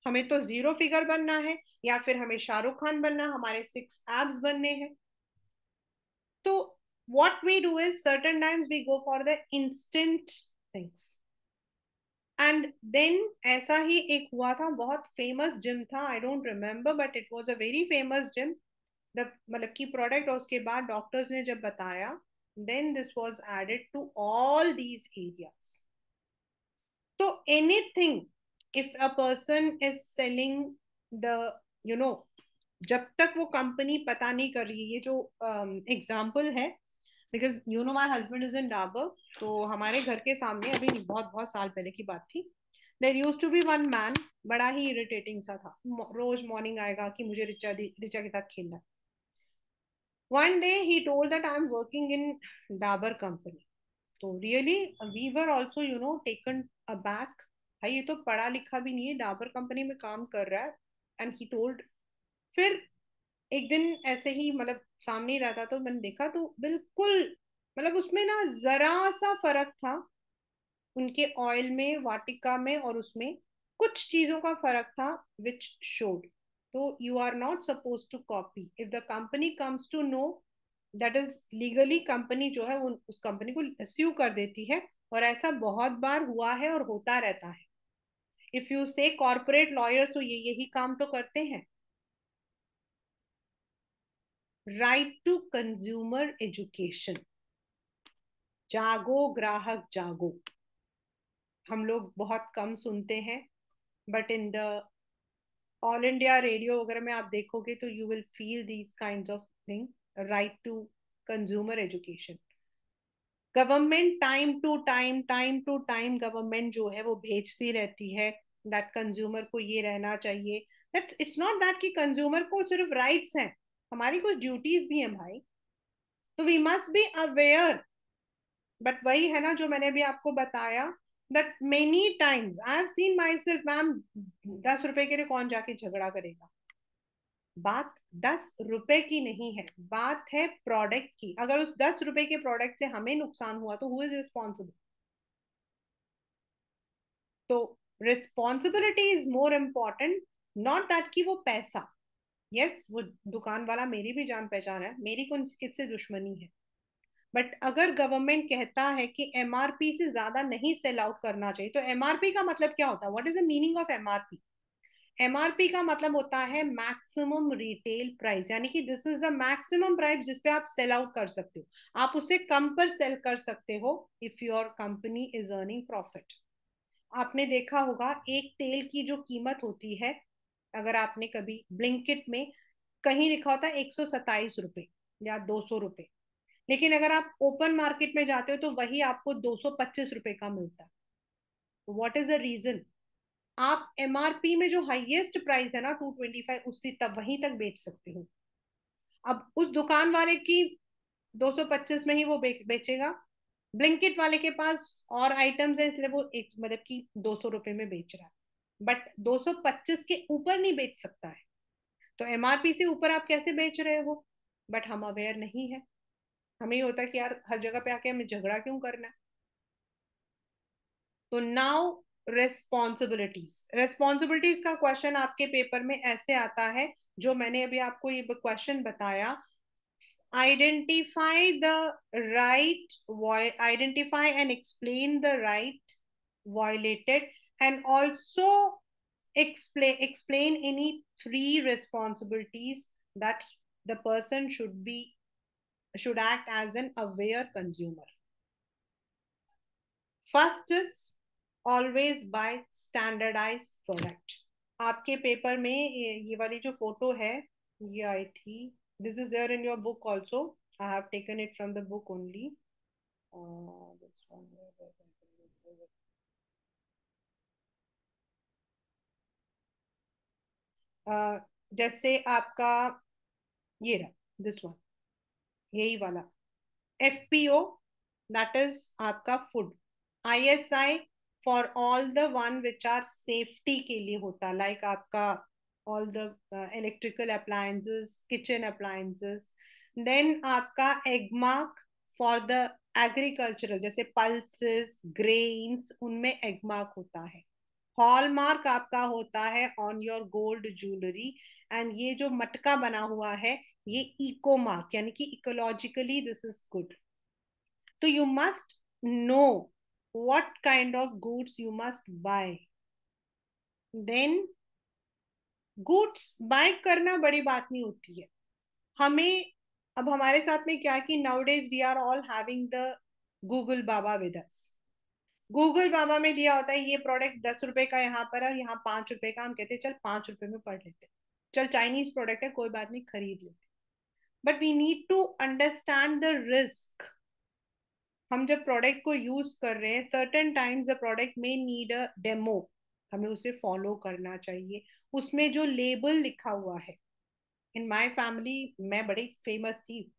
हमें तो जीरो फिगर बनना है, या फिर हमें शाहरुख खान बनना, हमारे 6 एब्स बनने हैं। तो what we do is certain times we go for the instant things. And then ऐसा ही एक हुआ था, बहुत फेमस जिम था, I don't remember, but it was a very famous gym. The मतलब की प्रोडक्ट, और उसके बाद डॉक्टर्स ने जब बताया, then this was added to all these areas. तो anything, if a person is selling the, you know, जब तक वो कंपनी पता नहीं कर रही है, ये जो एग्जाम्पल है, because you know my husband is in Dabur. तो हमारे घर के सामने, अभी नहीं, बहुत बहुत साल पहले की बात थी, there used to be one man, बड़ा ही इरिटेटिंग सा था। रोज मॉर्निंग आएगा कि मुझे रिचा के साथ खेलना है। वन डे ही told that I am working in Dabur company. तो really we were also taken aback. भाई ये तो पढ़ा लिखा भी नहीं है, डाबर कंपनी में काम कर रहा है। And he told. फिर एक दिन ऐसे ही, मतलब सामने ही रहता, तो मैंने देखा तो बिल्कुल, मतलब उसमें ना जरा सा फर्क था, उनके ऑयल में, वाटिका में, और उसमें कुछ चीजों का फर्क था, विच शोड। तो you are not suppose to copy, if the company comes to know, that is legally, company जो है वो उस कंपनी को स्यू कर देती है। और ऐसा बहुत बार हुआ है और होता रहता है। इफ यू से कॉर्पोरेट लॉयर्स, तो ये यही काम तो करते हैं। राइट टू कंज्यूमर एजुकेशन, जागो ग्राहक जागो, हम लोग बहुत कम सुनते हैं, but in the All India Radio वगैरह में आप देखोगे तो you will feel these kind of thing. Right to consumer education, government time to time government जो है वो भेजती रहती है, दैट कंज्यूमर को ये रहना चाहिए। दैट्स, इट्स नॉट दैट कि कंज्यूमर को सिर्फ राइट्स हैं, हमारी कुछ ड्यूटीज भी हैं भाई। तो we must be aware. But वही है ना जो मैंने भी आपको बताया, that many times I have seen myself, ma'am 10 रुपए के लिए कौन जाके झगड़ा करेगा। बात 10 रुपए की नहीं है, बात है प्रोडक्ट की। अगर उस 10 रुपए के प्रोडक्ट से हमें नुकसान हुआ तो हु इज रिस्पॉन्सिबल। तो responsibility is more important, not that कि वो पैसा। यस, वो दुकान वाला मेरी भी जान पहचान है, मेरी कौन किससे दुश्मनी है। बट अगर गवर्नमेंट कहता है कि एमआरपी से ज्यादा नहीं सेल आउट करना चाहिए, तो एमआरपी का मतलब क्या होता है, what is the meaning of MRP. MRP का मतलब होता है मैक्सिमम रिटेल प्राइस, यानी कि this is the maximum price जिस पे आप सेल आउट कर सकते हो। आप उससे कम पर सेल कर सकते हो if your company is earning profit. आपने देखा होगा एक तेल की जो कीमत होती है, अगर आपने कभी ब्लिंकिट में कहीं लिखा होता है 127 रुपए या 200 रुपए, लेकिन अगर आप ओपन मार्केट में जाते हो तो वही आपको 225 रुपए का मिलता है। What is the reason. आप एमआरपी में जो हाईएस्ट प्राइस है ना 225, उससे तब वहीं तक बेच सकते हो। अब उस दुकान वाले की 225 में ही वो बेचेगा, ब्लिंकिट वाले के पास और आइटम्स है इसलिए वो एक, मतलब कि 200 रुपए में बेच रहा है, बट 225 के ऊपर नहीं बेच सकता है। तो एमआरपी से ऊपर आप कैसे बेच रहे हो। बट हम अवेयर नहीं है, हमें ये होता है कि यार हर जगह पे आके हमें झगड़ा क्यों करना है। तो नाउ रेस्पॉन्सिबिलिटीज, रेस्पॉन्सिबिलिटीज का क्वेश्चन आपके पेपर में ऐसे आता है, जो मैंने अभी आपको ये क्वेश्चन बताया। Identify the right, identify and explain the right violated, and also explain any 3 responsibilities that the person should act as an aware consumer. First is always buy standardise product. आपके पेपर में ये वाली जो photo है, ये आई थी, this is there in your book also. I have taken it from the book only. This one. जैसे आपका ये रहा, दिस वन, यही वाला. एफपीओ, दैट इज आपका food. ISI for all the one which are safety के लिए होता, लाइक आपका all the electrical appliances, kitchen appliances. Then आपका एगमार्क फॉर द एग्रीकल्चरल, जैसे पल्सेस, ग्रेन्स, उनमें एगमार्क होता है. हॉलमार्क आपका होता है on your gold jewellery. And ये जो मटका बना हुआ है, ये इको मार्क, यानी कि इकोलॉजिकली दिस इज गुड. तो you must know what kind of goods you must buy. Then goods buy करना बड़ी बात नहीं होती है हमें. अब हमारे साथ में क्या कि nowadays we are all having the Google Baba with us. Google बाबा में दिया होता है ये प्रोडक्ट 10 रुपए का यहाँ पर है, यहाँ 5 रुपए का. हम कहते हैं चल 5 रुपए में पढ़ लेते, चल चाइनीज प्रोडक्ट है कोई बात नहीं खरीद लेते. But we need to understand the risk. हम जब प्रोडक्ट को यूज कर रहे हैं, सर्टेन टाइम्स द प्रोडक्ट में नीड अ डेमो, हमें उसे फॉलो करना चाहिए. उसमें जो लेबल लिखा हुआ है, इन माय फैमिली मैं बड़ी फेमस थी.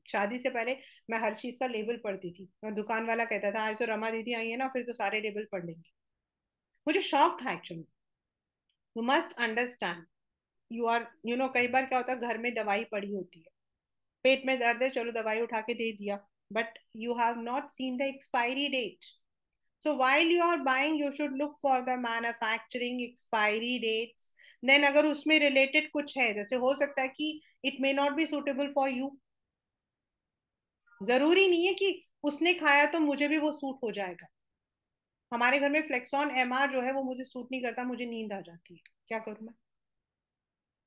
शादी से पहले मैं हर चीज का लेबल पढ़ती थी, और दुकान वाला कहता था आज तो रमा दीदी आई है ना, फिर तो सारे लेबल पढ़ लेंगे. मुझे शौक था actually. You must understand. You are you know, कई बार क्या होता है घर में दवाई पड़ी होती है, पेट में दर्द है, चलो दवाई उठा के दे दिया, but you have not seen the expiry date. So while you are buying, you should look for the manufacturing expiry dates. Then अगर उसमें related कुछ है, जैसे हो सकता है कि it may not be suitable for you. जरूरी नहीं है कि उसने खाया तो मुझे भी वो सूट हो जाएगा. हमारे घर में फ्लेक्सॉन एमआर जो है वो मुझे सूट नहीं करता, मुझे नींद आ जाती है, क्या करूं मैं.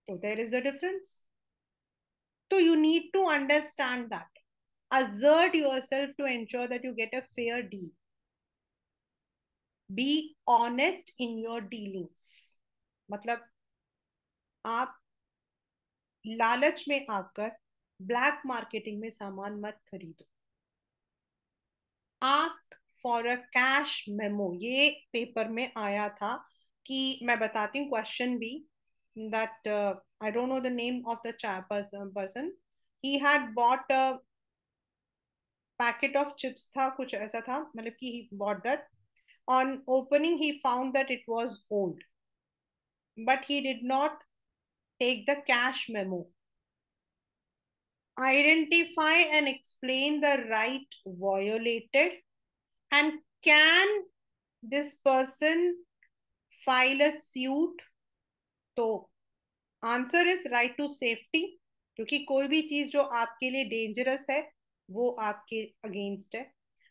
तो देयर इज अ डिफरेंस. तो you need to understand that. Assert yourself to ensure that you get a fair deal. Be honest in your dealings. मतलब आप लालच में आकर ब्लैक मार्केटिंग में सामान मत खरीदो. Ask for a cash memo. ये पेपर में आया था कि मैं बताती हूँ क्वेश्चन भी. That I don't know the name of the person. He had bought a packet of chips, था कुछ ऐसा था, मतलब कि he bought that. On opening he found that it was old, but he did not take the cash memo. Identify and explain the right violated, and can this person file a suit. तो answer is right to safety, क्योंकि कोई भी चीज जो आपके लिए dangerous है वो आपके अगेंस्ट है.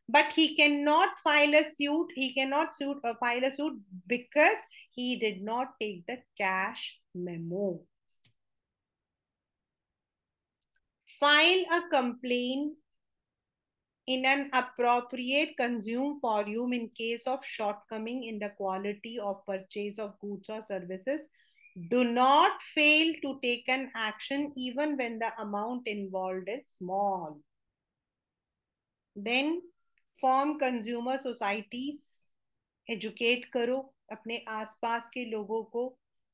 But he can not file a suit, he can not file a suit because he did not take the cash memo. File a complaint in an appropriate consume volume in case of shortcoming in the quality of purchase of goods or services. Do not fail to take an action even when the amount involved is small. Then form consumer societies. Educate करो अपने आसपास के लोगों को.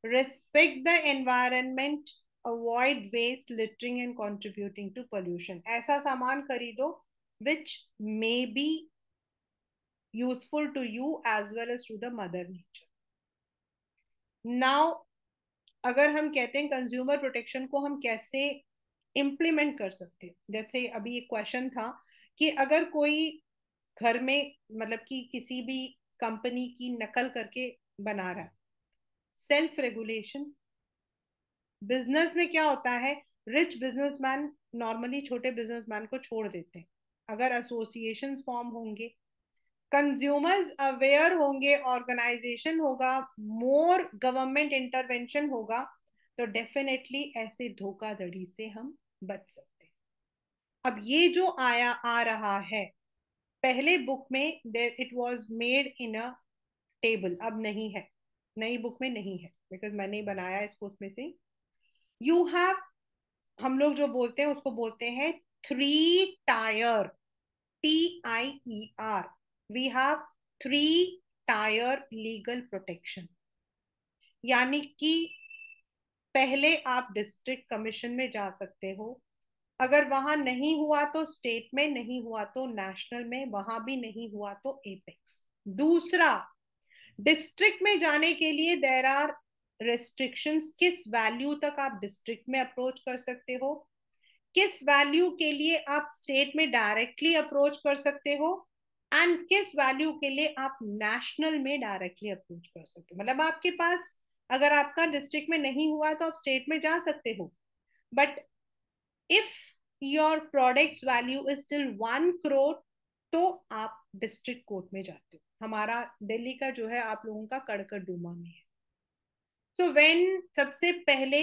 Respect the environment. Avoid waste, littering and contributing to pollution. ऐसा सामान खरीदो which may be useful to you as well as to the mother nature. Now अगर हम कहते हैं कंज्यूमर प्रोटेक्शन को हम कैसे इम्प्लीमेंट कर सकते हैं, जैसे अभी एक क्वेश्चन था कि अगर कोई घर में मतलब कि किसी भी कंपनी की नकल करके बना रहा है. Self regulation. बिजनेस में क्या होता है, रिच बिजनेसमैन नॉर्मली छोटे बिजनेसमैन को छोड़ देते हैं. अगर एसोसिएशंस फॉर्म होंगे, कंज्यूमर्स अवेयर होंगे, ऑर्गेनाइजेशन होगा, मोर गवर्नमेंट इंटरवेंशन होगा, तो डेफिनेटली ऐसे धोखाधड़ी से हम बच सकते हैं. अब ये जो आ रहा है, पहले बुक में there it was made in a table, अब नहीं है, नई बुक में नहीं है, बिकॉज मैंने ही बनाया इसको उसमें से। यू हैव, हम लोग जो बोलते हैं उसको बोलते हैं three tier, TIER, we have three tier legal protection. यानी कि पहले आप डिस्ट्रिक्ट कमीशन में जा सकते हो, अगर वहां नहीं हुआ तो स्टेट में, नहीं हुआ तो नेशनल में, वहां भी नहीं हुआ तो एपेक्स। दूसरा, डिस्ट्रिक्ट में जाने के लिए देर आर रेस्ट्रिक्शंस, किस वैल्यू तक आप डिस्ट्रिक्ट में अप्रोच कर सकते हो, किस वैल्यू के लिए आप स्टेट में डायरेक्टली अप्रोच कर सकते हो, एंड किस वैल्यू के लिए आप नेशनल में डायरेक्टली अप्रोच कर सकते हो। मतलब आपके पास, अगर आपका डिस्ट्रिक्ट में नहीं हुआ तो आप स्टेट में जा सकते हो, but if your products value is still 1 crore, तो आप डिस्ट्रिक्ट कोर्ट में जाते हो। हमारा दिल्ली का जो है आप लोगों का कड़कड़ डूमा में है। सो व्हेन, सबसे पहले,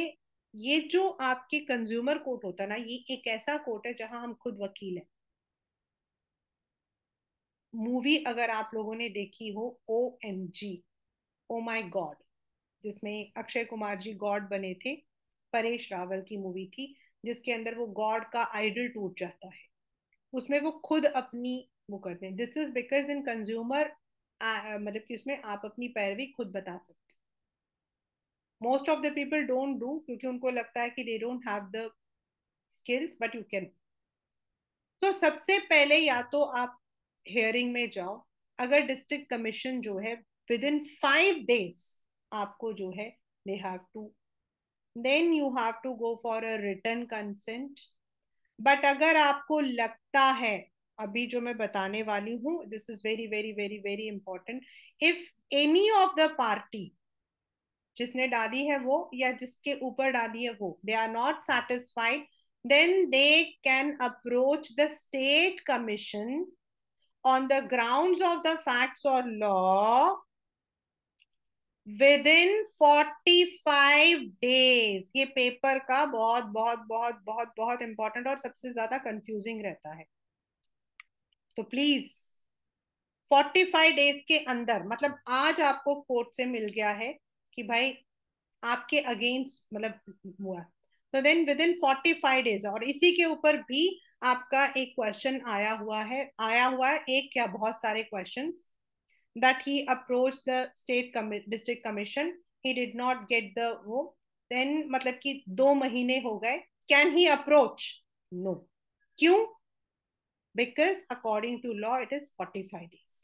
ये जो आपके कंज्यूमर कोर्ट होता है ना, ये एक ऐसा कोर्ट है जहां हम खुद वकील हैं। मूवी अगर आप लोगों ने देखी हो, OMG, ओ माई गॉड, जिसमें अक्षय कुमार जी गॉड बने थे, परेश रावल की मूवी थी, जिसके अंदर वो गॉड का आइडल टूट जाता है, उसमें वो खुद अपनी वो करते हैं। This is because in consumer, मतलब कि उसमें आप अपनी पैरवी खुद बता सकते हो। Most of the people don't do, क्योंकि उनको लगता है कि they don't have the skills, but you can. तो सबसे पहले या तो आप हियरिंग में जाओ, अगर डिस्ट्रिक्ट कमीशन जो है विद इन 5 days आपको जो है, they have to, then you have to go for a written consent. But अगर आपको लगता है, अभी जो मैं बताने वाली हूँ, this is very very very very important, if any of the party, जिसने डाली है वो या जिसके ऊपर डाली है वो, they are not satisfied, then they can approach the state commission on the grounds of the facts or law within 45 days। ये पेपर का बहुत बहुत बहुत बहुत बहुत इंपॉर्टेंट और सबसे ज्यादा कंफ्यूजिंग रहता है। तो प्लीज 45 days के अंदर, मतलब आज आपको कोर्ट से मिल गया है कि भाई आपके अगेंस्ट मतलब हुआ, तो देन विद इन 45 days, और इसी के ऊपर भी आपका एक क्वेश्चन आया हुआ है एक क्या बहुत सारे questions, that he approached the district commission, he did not get the वो, then मतलब कि 2 महीने हो गए, can he approach? No. क्यों? Because according to law it is 45 days।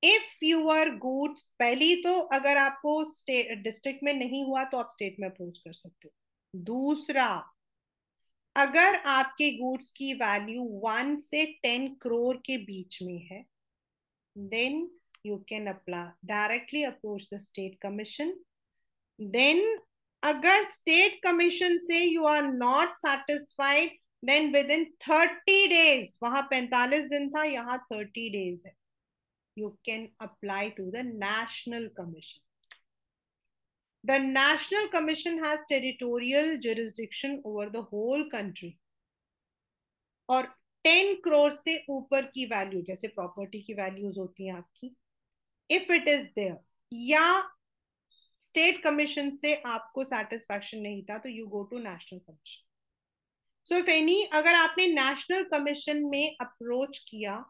If your goods, पहली तो अगर आपको स्टेट डिस्ट्रिक्ट में नहीं हुआ तो आप स्टेट में अप्रोच कर सकते हो। दूसरा, अगर आपके गुड्स की वैल्यू 1 से 10 करोड़ के बीच में है, then you can apply directly approach the state commission। then अगर state commission से you are not satisfied, then within 30 days, वहां 45 दिन था, यहाँ 30 days है, you can apply to the national commission। the national commission has territorial jurisdiction over the whole country। और 10 करोड़ से ऊपर की वैल्यू, जैसे प्रॉपर्टी की वैल्यूज होती हैं आपकी, इफ इट इज देयर, या स्टेट कमीशन से आपको सेटिस्फैक्शन नहीं था, तो you go to national commission. So if any, अगर आपने नेशनल कमीशन में अप्रोच किया,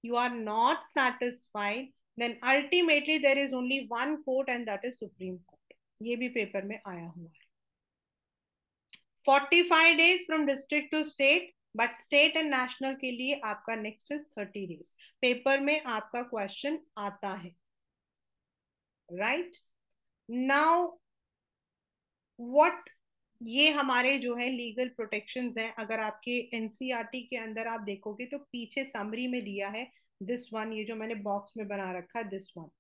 you are not satisfied, then ultimately there is only one court and that is supreme court. ये भी पेपर में आया हुआ है। 45 days from district to state, but state and national के लिए आपका नेक्स्ट इज 30 days। पेपर में आपका क्वेश्चन आता है, राइट नाउ व्हाट, ये हमारे जो है लीगल प्रोटेक्शंस हैं। अगर आपके एनसीईआरटी के अंदर आप देखोगे तो पीछे समरी में दिया है, दिस वन, ये जो मैंने बॉक्स में बना रखा है, this one,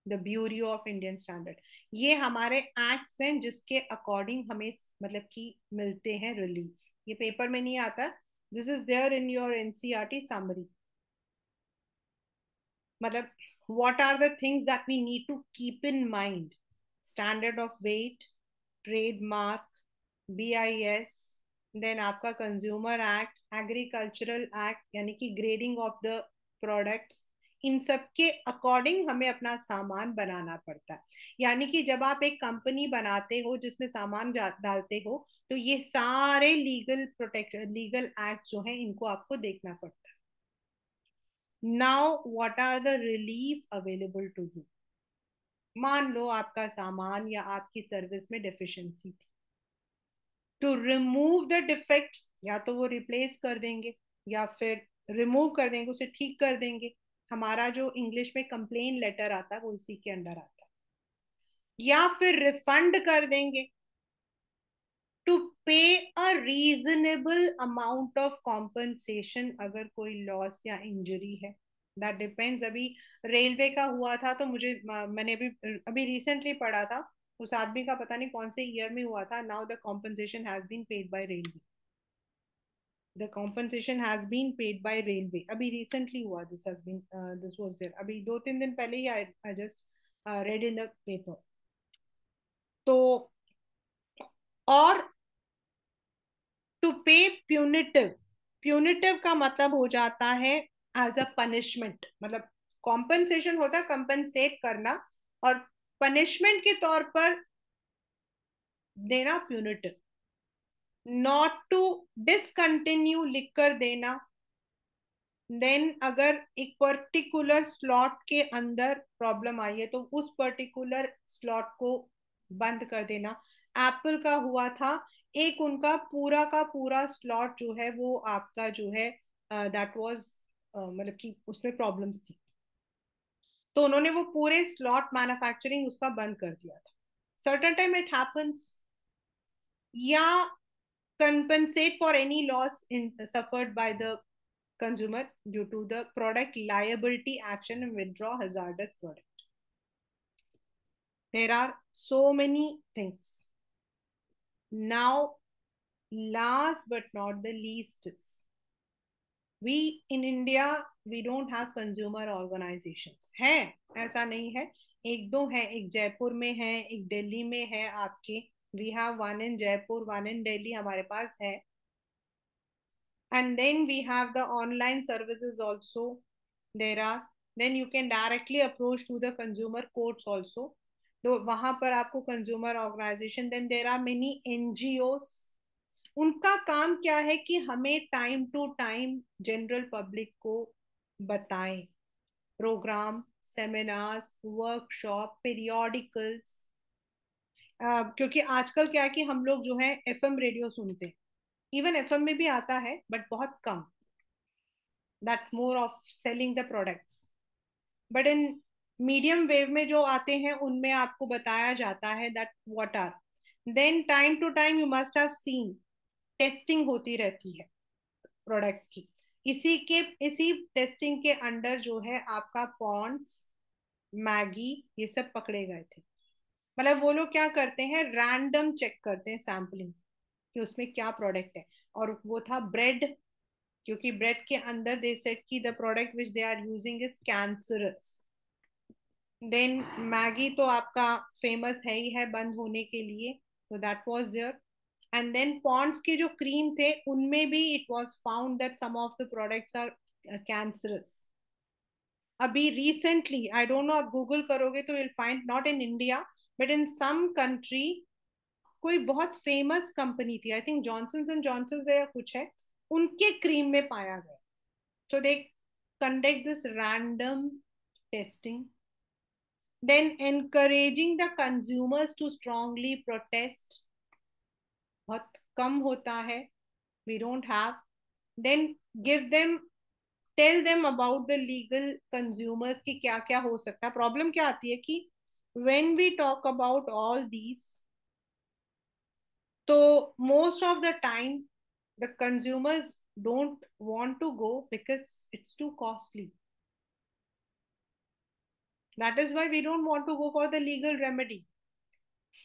the bureau of Indian standard, ये हमारे एक्ट्स हैं जिसके अकॉर्डिंग हमें मतलब कि मिलते हैं रिलीफ। ये पेपर में नहीं आता, this is there in your NCERT summary. मतलब what are the things that we need to keep in mind? Standard of weight, trademark, BIS, then आपका कंज्यूमर एक्ट, एग्रीकल्चरल एक्ट यानी कि ग्रेडिंग ऑफ द प्रोडक्ट्स, इन सब के according हमें अपना सामान बनाना पड़ता है। यानी कि जब आप एक कंपनी बनाते हो जिसमें सामान डालते हो, तो ये सारे लीगल प्रोटेक्शन, लीगल एक्ट जो है, इनको आपको देखना पड़ता है। Now what are the relief available to you? मान लो आपका सामान या आपकी सर्विस में डेफिशिएंसी थी, टू रिमूव द डिफेक्ट, या तो वो रिप्लेस कर देंगे या फिर रिमूव कर देंगे, उसे ठीक कर देंगे। हमारा जो इंग्लिश में कंप्लेन लेटर आता है वो इसी के अंडर आता है। या फिर रिफंड कर देंगे, टू पे a reasonable amount of compensation अगर कोई लॉस या इंजरी है। That depends. अभी रेलवे का हुआ था, तो मैंने अभी अभी रिसेंटली पढ़ा था, उस आदमी का पता नहीं कौन से ईयर में हुआ था। Now the compensation has been paid by railway, the compensation has been paid by railway. अभी रिसेंटली हुआ, दिस वाज देयर अभी 2-3 दिन पहले ही। I just read in the paper. तो और टू पे प्यूनिटिव, प्यूनिटिव का मतलब हो जाता है एज अ पनिशमेंट। मतलब कॉम्पनसेशन होता है कंपनसेट करना, और पनिशमेंट के तौर पर देना प्यूनिटिव। नॉट टू डिसकंटिन्यू लिख कर देना। देन अगर एक पर्टिकुलर स्लॉट के अंदर प्रॉब्लम आई है, तो उस पर्टिकुलर स्लॉट को बंद कर देना। एप्पल का हुआ था, एक उनका पूरा का पूरा स्लॉट जो है वो आपका जो है, दैट वाज, मतलब कि उसमें प्रॉब्लम्स थी, तो उन्होंने वो पूरे स्लॉट मैन्युफैक्चरिंग उसका बंद कर दिया था। Certain time it happens. या compensate for any loss in suffered by the consumer due to the product liability action and withdraw hazardous product. There are so many things. Now, last but not the least is, we in India, we don't have consumer organizations. है, ऐसा नहीं है। एक दो है, एक जयपुर में है, एक दिल्ली में है आपके। We have one in Jaipur, one in Delhi, हमारे पास है। And then we have the online services also. There are, then you can directly approach to the consumer courts also, तो वहां पर आपको consumer organisation. Then there are many NGOs. उनका काम क्या है कि हमें time to time general public को बताएं, प्रोग्राम, सेमिनार्स, वर्कशॉप, पीरियोडिकल्स। क्योंकि आजकल क्या है कि हम लोग जो है एफएम रेडियो सुनते हैं। इवन एफएम में भी आता है बट बहुत कम। That's more of selling the products. But in medium wave में जो आते हैं उनमें आपको बताया जाता है that what are. Then time to time you must have seen, testing होती रहती है प्रोडक्ट्स की। इसी टेस्टिंग के अंडर जो है आपका पॉन्ड्स, मैगी, ये सब पकड़े गए थे। मतलब वो लोग क्या करते हैं, रैंडम चेक करते हैं, सैम्पलिंग, कि उसमें क्या प्रोडक्ट है। और वो था ब्रेड, क्योंकि ब्रेड के अंदर दे सेड कि the product which they are using is cancerous. Then Maggi तो आपका फेमस है ही है बंद होने के लिए, तो that was there. And then Pond's के जो क्रीम थे उनमें भी it was found that some of the products are cancerous. अभी रिसेंटली, आई डोंट नो, आप गूगल करोगे तो will find, not in India but in some country, कोई बहुत फेमस कंपनी थी, I think Johnson and Johnson या कुछ है, उनके क्रीम में पाया गया। So they conduct this random testing, then encouraging the consumers to strongly protest, बहुत कम होता है, we don't have। then give them, tell them about the legal consumers कि क्या क्या हो सकता है। प्रॉब्लम क्या आती है कि when we talk about all these, तो most of the time the consumers don't want to go because it's too costly. That is why we don't want to go for the legal remedy.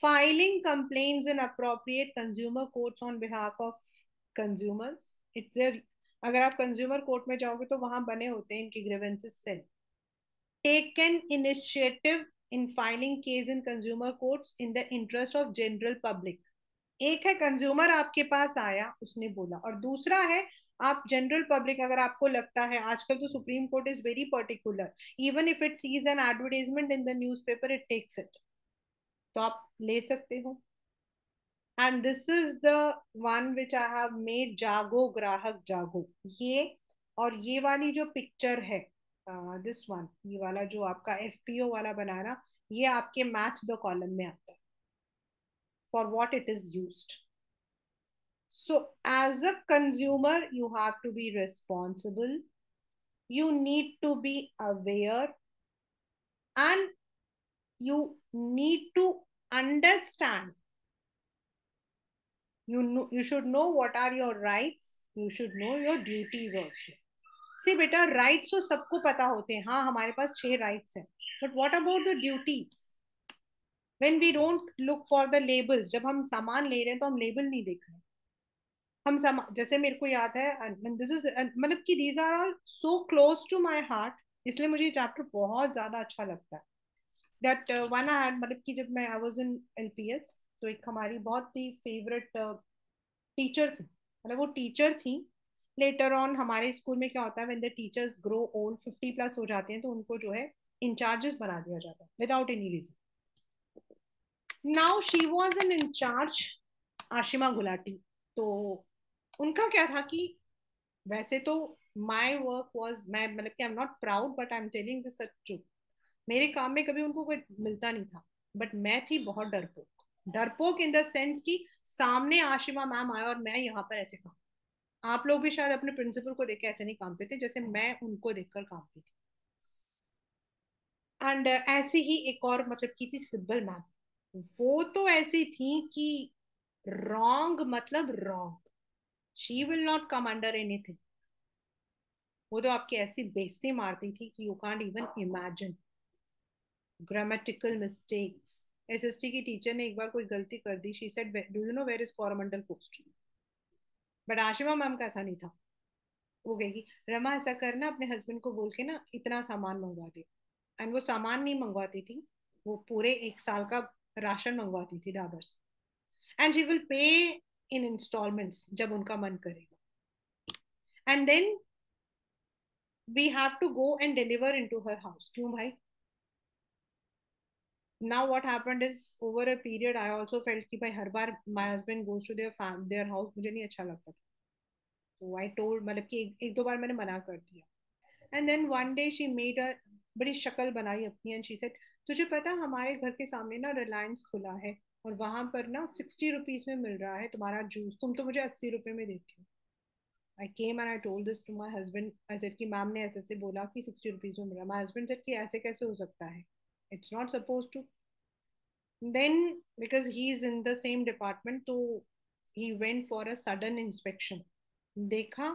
Filing complaints in appropriate consumer courts on behalf of consumers. It's a, अगर आप consumer court में जाओगे तो वहां बने होते हैं इनके grievances cell. Taken initiative in filing case in consumer courts in the interest of general public. एक है कंज्यूमर आपके पास आया, उसने बोला, और दूसरा है आप जनरल पब्लिक, अगर आपको लगता है, आजकल तो supreme court is very particular, even if it sees an advertisement in the newspaper it takes it, तो आप ले सकते हो। And this is the one which I have made, जागो ग्राहक जागो। ये और ये वाली जो पिक्चर है, दिस वन, ये वाला जो आपका एफपीओ वाला बना है ना, ये आपके मैच द कॉलम में आता है, for what it is used. So, as a consumer, you have to be responsible. You need to be aware, and you need to understand. You should know what are your rights. You should know your duties also. See, बेटा, rights तो सबको पता होते हैं, हाँ हमारे पास 6 rights हैं, but what about the duties? When we don't look for the labels, जब हम सामान ले रहे हैं तो हम लेबल नहीं देख रहे, हम जैसे मेरे को याद है, दिस इज मतलब कि these are all so close to my heart, इसलिए मुझे ये चैप्टर बहुत ज्यादा अच्छा लगता है। दैट वन आई हैड, मतलब कि जब मैं आई वाज इन एलपीएस, तो एक हमारी बहुत ही फेवरेट टीचर थी, मतलब वो टीचर थी। लेटर ऑन हमारे स्कूल में क्या होता है, when the teachers grow old, 50+ हो जाते हैं, तो उनको जो है इंचार्जेस बना दिया जाता है without any reason. Now she was an incharge, Ashima Gulati. तो उनका क्या था कि, वैसे तो माई वर्क वॉज, मैं मतलब कि आई am not proud but I am telling this true, मेरे काम में कभी उनको कोई मिलता नहीं था, बट मैं थी बहुत डरपोक। डरपोक इन द सेंस कि सामने आशिमा मैम आए और मैं यहाँ पर ऐसे काम, आप लोग भी शायद अपने प्रिंसिपल को देख के ऐसे नहीं कामते थे जैसे मैं उनको देखकर कामती थी। एंड ऐसे ही एक और मतलब की थी सिब्बल मैम, वो तो ऐसी थी कि रॉन्ग मतलब wrong, she will not come under anything. वो तो आपकी ऐसी बेइज्जती मारती थी कि you can't even imagine. Grammatical mistakes, SST की टीचर ने एक बार कोई गलती कर दी, she said do you know where is Coromandel post, but Ashima ma'am का ऐसा नहीं था। वो कहेगी रमा ऐसा करना, अपने हस्बैंड को बोल के ना इतना सामान मंगवा दे। एंड वो सामान नहीं मंगवाती थी, वो पूरे 1 साल का राशन मंगवाती थी ढाबर से, and she will pay in installments जब उनका मन करेगा, and then we have to go and deliver into her house. क्यों भाई? Now what happened is, over a period I also felt कि भाई हर बार my husband goes to their house, मुझे नहीं अच्छा लगता था, तो I told, मतलब कि एक दो बार मैंने मना कर दिया। And then one day she made a, बड़ी शक्ल बनाई अपनी, एंड शी सेड तुझे पता हमारे घर के सामने ना रिलायंस खुला है, और वहां पर ना 60 रुपीज में मिल रहा है तुम्हारा जूस, तुम तो मुझे 80 रुपए में देती हो। I came and I told this to my husband, I said कि मैम ने ऐसे ऐसे बोला कि 60 रुपीज में मिल रहा है। माई हस्बैंड सेड कि ऐसे कैसे हो सकता है, it's not suppose to. Then, because he's in the same department, तो he went for a sudden inspection. देखा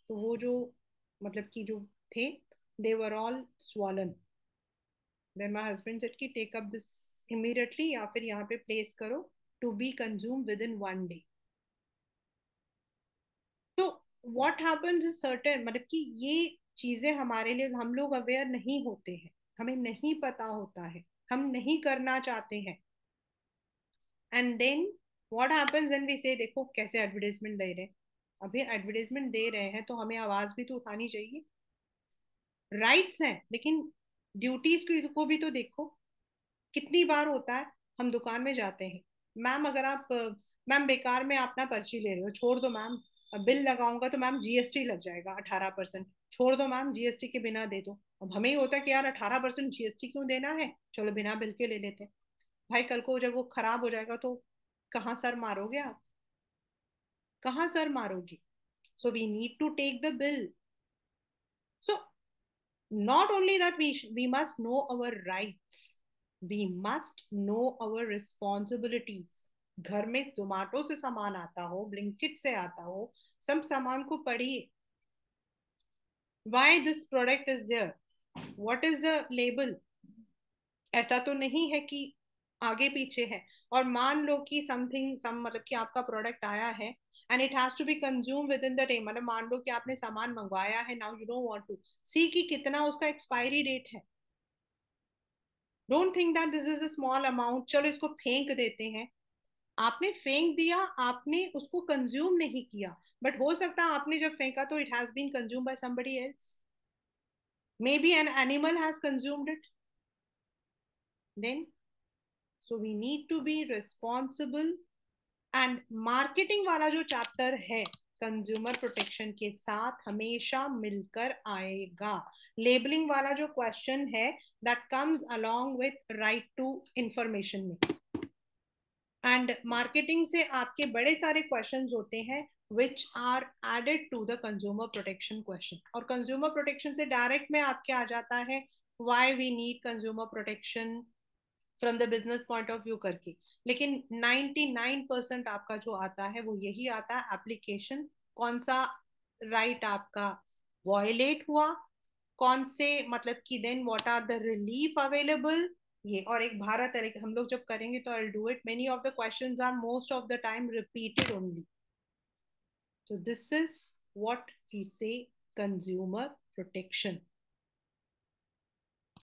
तो वो जो, मतलब कि जो थे, they were all swollen. Then my husband said कि take up this immediately, या फिर यहाँ पे place करो, to be consumed within 1 day. तो what happens is certain, मतलब कि ये चीजें हमारे लिए, हम लोग अवेयर नहीं होते हैं, हमें नहीं पता होता है, हम नहीं करना चाहते हैं। And then what happens when we say, देखो कैसे एडवर्टाइजमेंट दे रहे हैं, अभी एडवर्टाइजमेंट दे रहे हैं तो हमें आवाज भी तो उठानी चाहिए। राइट्स हैं, लेकिन ड्यूटीज को भी तो देखो। कितनी बार होता है, हम दुकान में जाते हैं, मैम अगर आप, मैम बेकार में आप ना पर्ची ले रहे हो, छोड़ दो मैम, बिल लगाऊंगा तो मैम जीएसटी लग जाएगा 18%, छोड़ दो मैम जीएसटी के बिना दे दो। अब हमें ही होता है कि यार 18% जीएसटी क्यों देना है, चलो बिना बिल के ले लेते हैं। भाई कल को जब वो खराब हो जाएगा तो कहाँ सर मारोगे आप, कहाँ सर मारोगे? So we need to take the bill. So not only that, we must know our rights, we must know our responsibilities। घर में जोमेटो से सामान आता हो, ब्लिंकिट से आता हो, सब सामान को पढ़िए, why this product is there, what is the label। ऐसा तो नहीं है कि आगे पीछे है, और मान लो कि समथिंग सम मतलब कि आपका प्रोडक्ट आया है and it has to be consume with in the day, मतलब मान लो कि आपने सामान मंगवाया है, now you don't want to see कि कितना उसका एक्सपायरी डेट है। Don't think that this is a small amount, चलो इसको फेंक देते हैं। आपने फेंक दिया, आपने उसको कंज्यूम नहीं किया, बट हो सकता है आपने जब फेंका तो it has been consume by somebody else, maybe an animal has consumed it then. So we need to be responsible. And marketing वाला जो चैप्टर है कंज्यूमर प्रोटेक्शन के साथ हमेशा मिलकर आएगा. लेबलिंग वाला जो क्वेश्चन है that comes along with right to information में. एंड मार्केटिंग से आपके बड़े सारे क्वेश्चंस होते हैं which are added to the consumer protection question. और कंज्यूमर प्रोटेक्शन से डायरेक्ट में आपके आ जाता है why we need consumer protection from the business point of view करके. लेकिन 99% आपका जो आता है वो यही आता है एप्लीकेशन. कौन सा राइट आपका वॉयलेट हुआ, कौन से मतलब कि then what are the relief available. ये और एक भारत है, हम लोग जब करेंगे तो I do it. Many of the questions are most of the time repeated only. So this is what we say consumer protection.